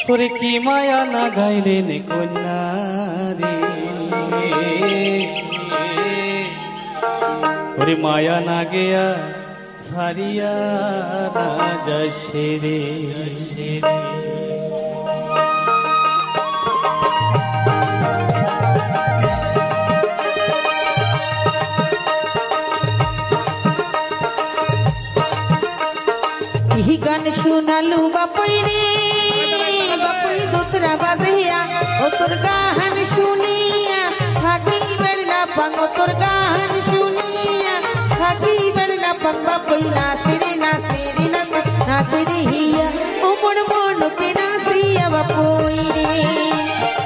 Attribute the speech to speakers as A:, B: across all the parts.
A: ওরে কি মায়া না গাইলেন কন্যা রে, ওরে মায়া না গেয়া ছাড়িয়া না যাইছে রে।
B: गान सुनालू बापई रे बापई दूसरा बाजिया ओ तोर गान सुनिया थाकी बेरना पंग ओ तोर गान सुनिया थाकी बेरना पंग बापई नाचरे नाचरे नाचरे हिया ओ मोर मन के नाचिया बापई रे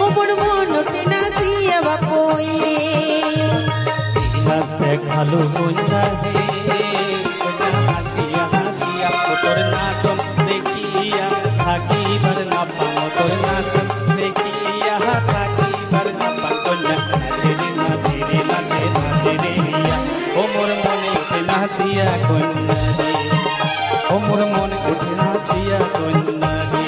B: ओ मोर मन के नाचिया बापई रे
A: नाचे भालो कन्या रे তোর নাচন দেখিয়া থাকিবার না পাও, তোর নাচন দেখিয়া থাকিবার না পাও কন্যা নাচে রে নাচে রে নাচে নাচে রে হিয়া ও মোর মনে উঠে নাচিয়া কন্যা রে, ও মোর মনে উঠে নাচিয়া কন্যা রে।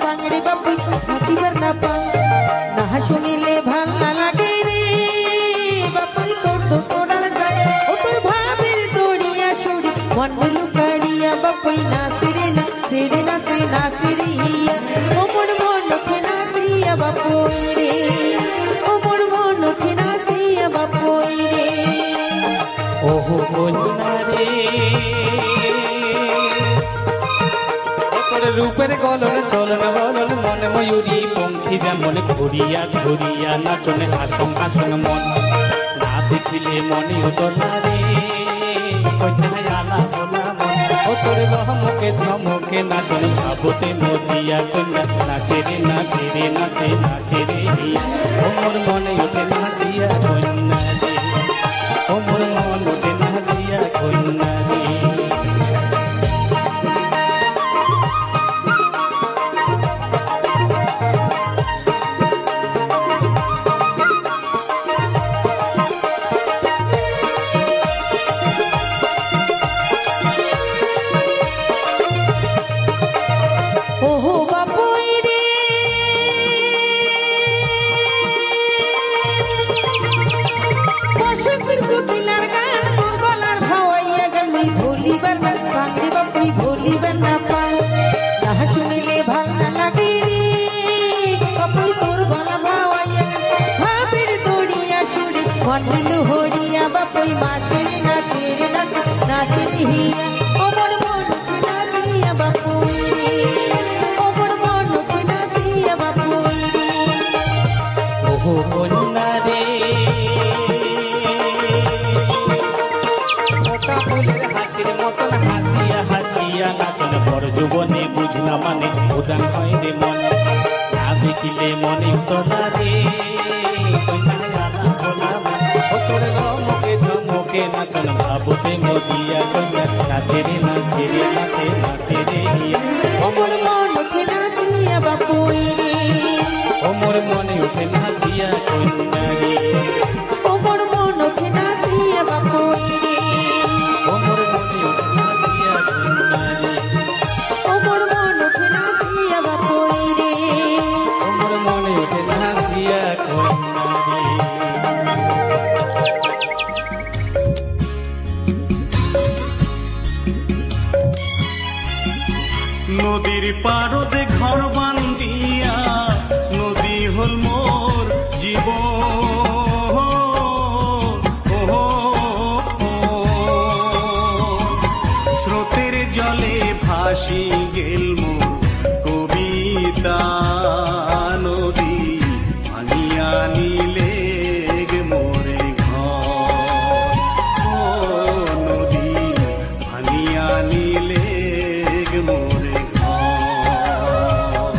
B: पांगड़ी बापू हाथी वरना पांग ना सुनिले भाल ना लागे रे बापू तो तोड़ा गाय ओ तो भाबीर तोड़िया छोड़ी मन लुकाड़िया बापू नाचरे नाचरे नाचे नाचरे हिया ओ मोर मन के नाचिया बापू रे ओ मोर मन के नाचिया बापू रे
A: ओहो कन्या रे रूपर गलन चलन बलन मन मयूरी पंखी जेमन घुरिया घुरिया नाचन आसन आसन मन ना देखिले मने उतला रे कन्या आला बोला मन ओ तोर धमके धमके नाचन भाबते नचिया कन्या नाचे रे नाचे रे नाचे नाचे रे हिया ओ मोर मने उठे नाचिया कन्या रे, ओ मोर मन उठे नाचिया कन्या रे।
B: भोली बना पाओ ना सुनिले भाल ना लागे रे बापू तोर गला भावैया भाबीर तोड़िया सुड़ी मन लुहोड़िया बापू नाचरे नाचरे नाचरे हिया ओ मोर मन के नाचिया बापू रे ओ मोर मन के नाचिया बापू रे
A: ओहो कन्या रे मोटा फुलेर हासिर मतन हासिया हासिया नाचन भर जुबने बुझना माने उदान হয় রে मन ना देखिले मने उतला रे कन्या गाला बोला मन ओ तोर रमके धमके नाचन भाबते मोदिया कन्या नाचे रे नाचे रे नाचे नाचे रे हिया
B: ओ मोर मन के नाचिया बापू रे
A: ओ मोर मने उठे नाचिया कन्या रे,
B: ओ मोर मन के नाचिया बापू रे
A: ओ मोर मने उठे नाचिया कन्या रे,
B: ओ मोर मन के नाचिया बापू रे
A: ओ मोर मने उठे नाचिया कन्या रे।
C: নদীর পারদে ঘর বান্ধিয়া নদী হল মোর জীবন স্রোতের জলে ভাসি গেল মোর কবিতা নদী ভাঙিয়া নিলে মোরে ঘর নদী ভাঙিয়া নিলে মোরে ঘর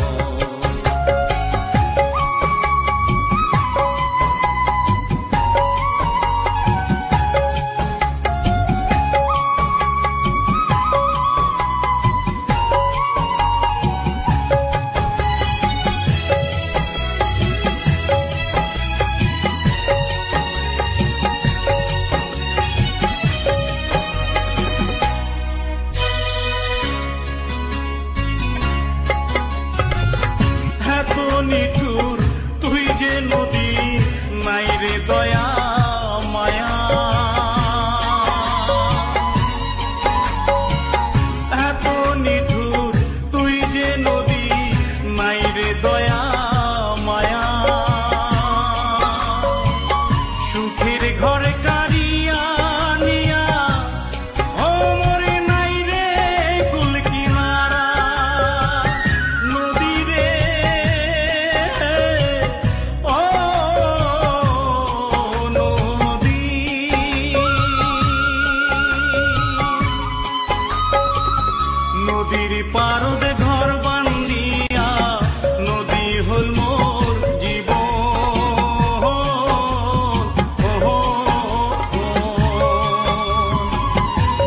C: নদীর পারদ ঘর বান্ধিয়া নদী হল মোর জীবন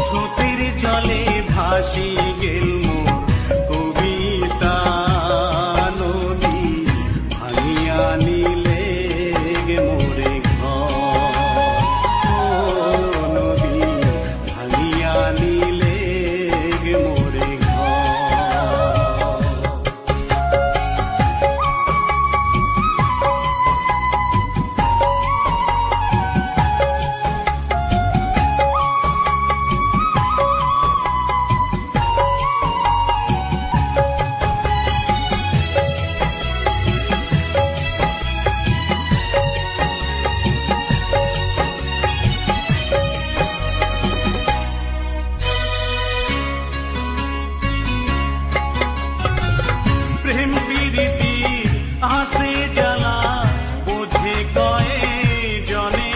C: স্রোতের জলে ভাসি গেল মোর কবিতা নদী ভাঙিয়া নিলে গে মোরে ঘর নদী ভাঙিয়া নিলে গে মোরে ঘর প্রেম প্রীতি আসে জ্বালা বোঝে কয়ে জনে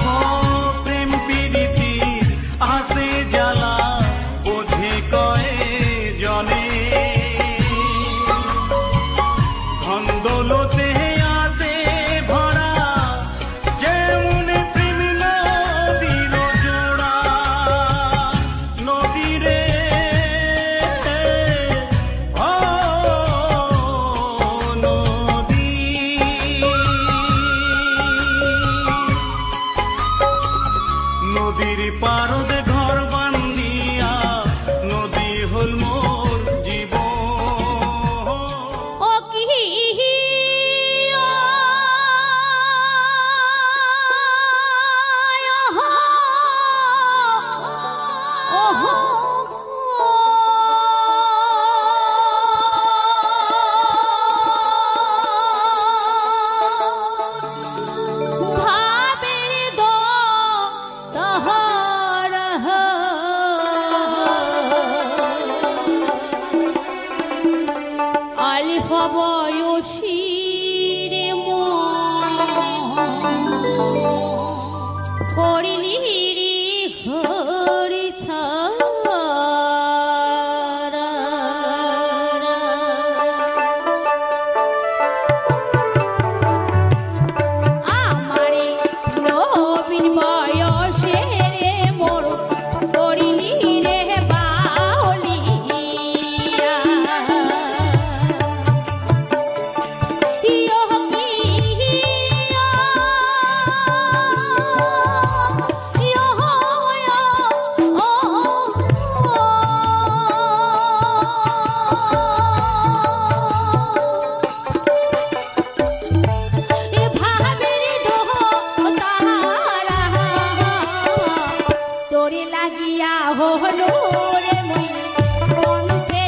C: ও প্রেম প্রীতি আসে জ্বালা বোঝে কয়ে জনে ধন্দৌলতে আসে ভরা যেমন প্রেম নদীর জোড়া নদীরে ও নদী নদীর পারদ ঘর বান্ধিয়া নদী হল মোর জীবন
B: ও কি ভাবের দো তহর আলিফ বয়সীর করিলি রে ঘরি ছাড়া আমারে নবীন বয়সে রে মোর করিলি রে বাউলিয়া ইয়ো কি ইয়ো এ ভাবের দো তারা তোরে লাগিয়া হলো রে মুই কণ্ঠে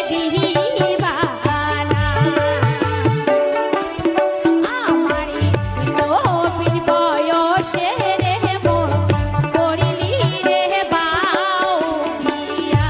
B: দিবানা আমারে নবীন বয়সে রে মোর করিলি রে বাউলিয়া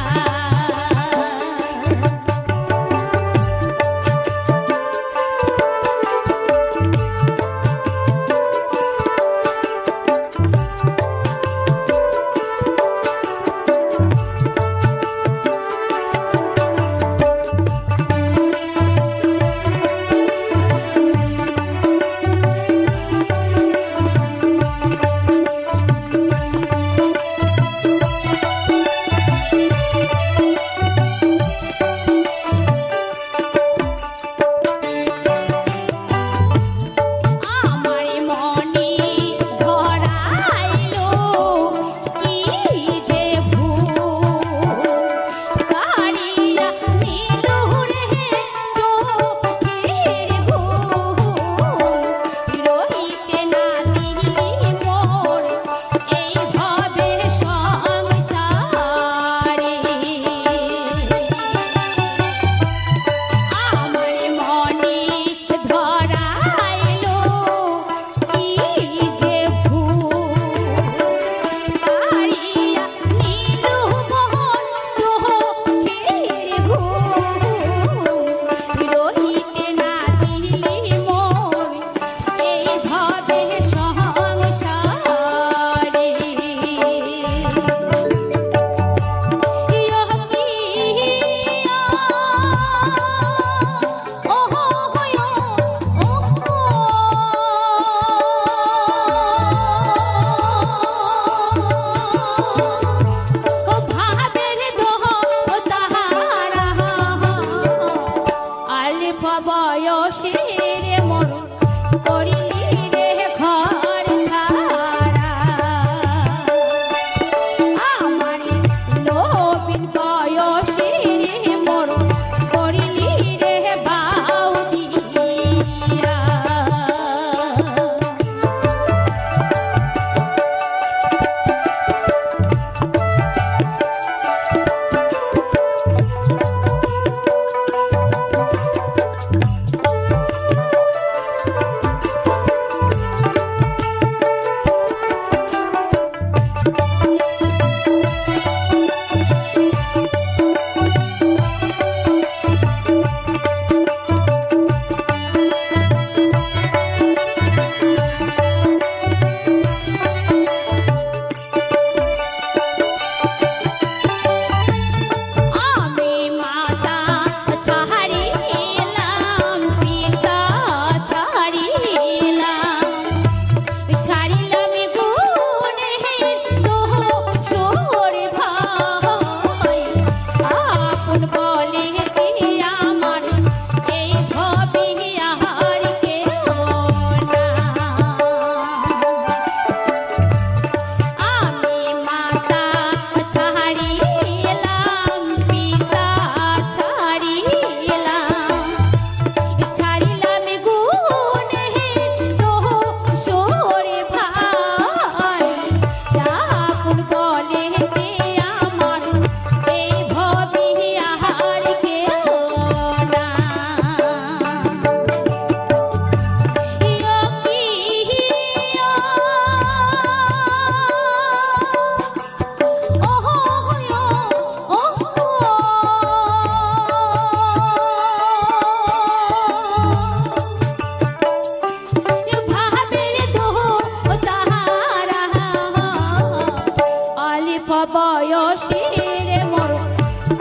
D: বয়সে রে মোর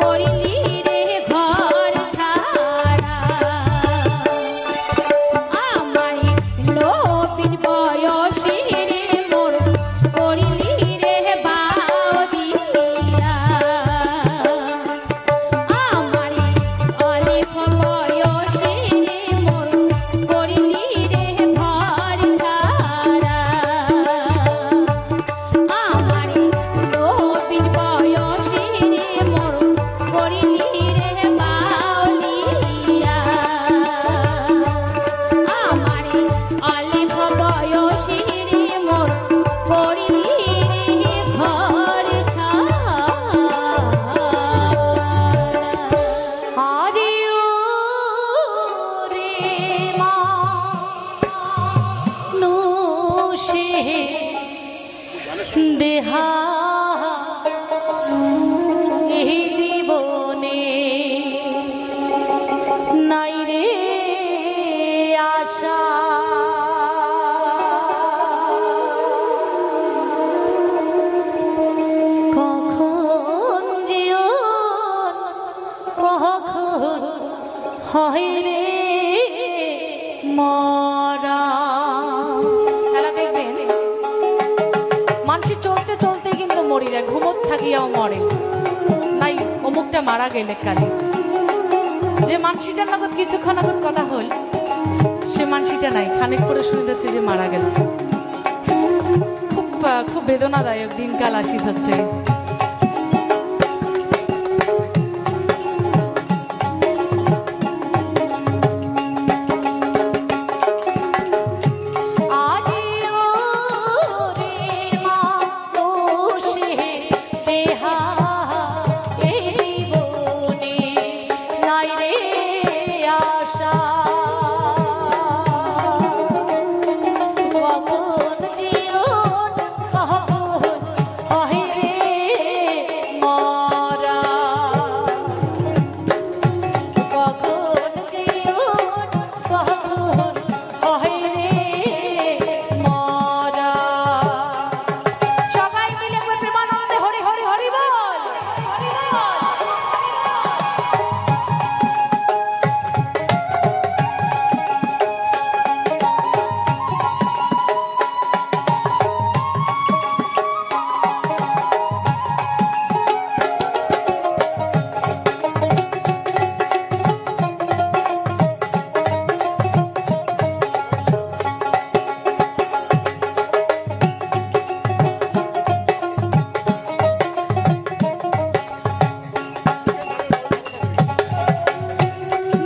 D: করিলি রে ঘর ছাড়া আমায় লোপিন বয়সে রে মোর করিলি রে বাউদিয়া আমারে অলিফ বয়সে রে মোর করিলি রে ঘর ছাড়া আমারে লোপিন বয়সে রে মোর করিলি রে বাউলিয়া আমারে অলিফ বয়সে রে মোর করিলি রে ঘর ছাড়া আরে ও রে মানুষে দেহা এই জীবনে নাই রে আশা কখন জীবন কখন হয় রে মরা খেলা দেখবেন মানুষ চলতে চলতে কিন্তু মরি যায় ঘুমত থাকিয়াও মরে নাই অমুকটা মারা গেলে কালি যে মানসিটার লগত কিছুক্ষণ এখন কথা হল সে মানসিটা নাই খানিক করে শুনে যাচ্ছে যে মারা গেল খুব বেদনাদায়ক দিনকাল আসিত হচ্ছে আরে ও রে মানুষে দেহা এই জীবনে নাই রে আশা কখন জীবন কখন হয় রে মরা কখন জীবন কখন হয় রে মরা সবাই মিলে একবার প্রেমানন্দে হরি হরি হরি বল হরি বল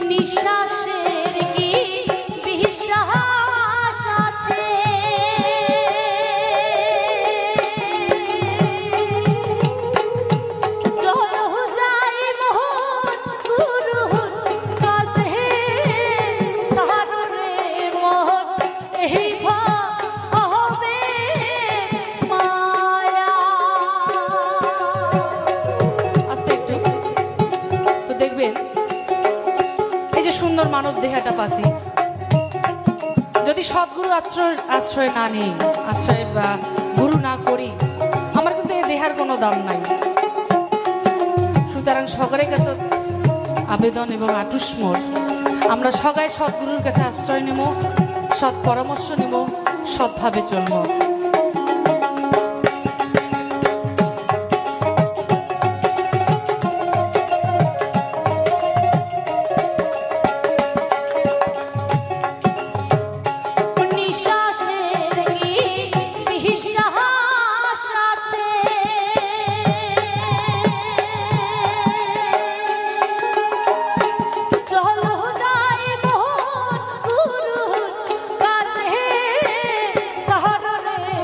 D: নিঃশ্বাসের কি বিশ্বাস আছে চলো যাই মোহন গুরুর কাছে সাহারে মোহন এই হবে মায়া আস্তে একটু তো দেখবেন এই যে সুন্দর মানব দেহটা পাচ্ছি যদি সদ্গুরু আশ্রয় না নিই আশ্রয় বা গুরু না করি আমার কিন্তু এই দেহার কোনো দাম নাই সুতরাং সকলের কাছে আবেদন এবং আটুস মোর আমরা সবাই সদ্গুরুর কাছে আশ্রয় নেব সৎ পরামর্শ নেব সৎভাবে চলব নিঃশ্বাসের কি বিশ্বাস আছে চলো যাই মোহন গুরুর কাছে সাহারে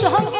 D: সঙ্গে